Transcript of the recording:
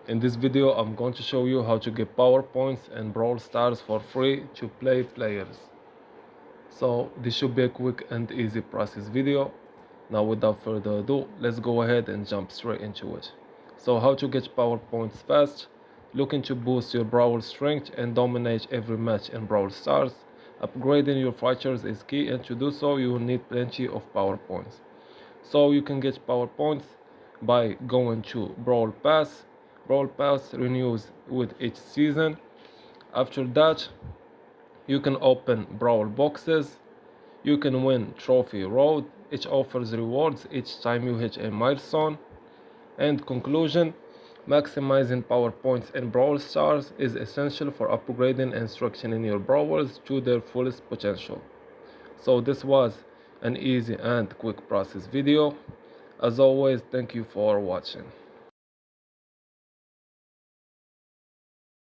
In this video, I'm going to show you how to get power points and Brawl Stars for free to play players. So this should be a quick and easy process video. Now without further ado, let's go ahead and jump straight into it. So how to get power points fast? Looking to boost your Brawl strength and dominate every match in Brawl Stars. Upgrading your fighters is key, and to do so you will need plenty of power points. So you can get power points by going to Brawl Pass. Brawl Pass renews with each season. After that, you can open Brawl boxes. You can win Trophy Road. Each offers rewards each time you hit a milestone. And conclusion, maximizing power points in Brawl Stars is essential for upgrading and strengthening your brawlers to their fullest potential. So this was an easy and quick process video. As always, thank you for watching.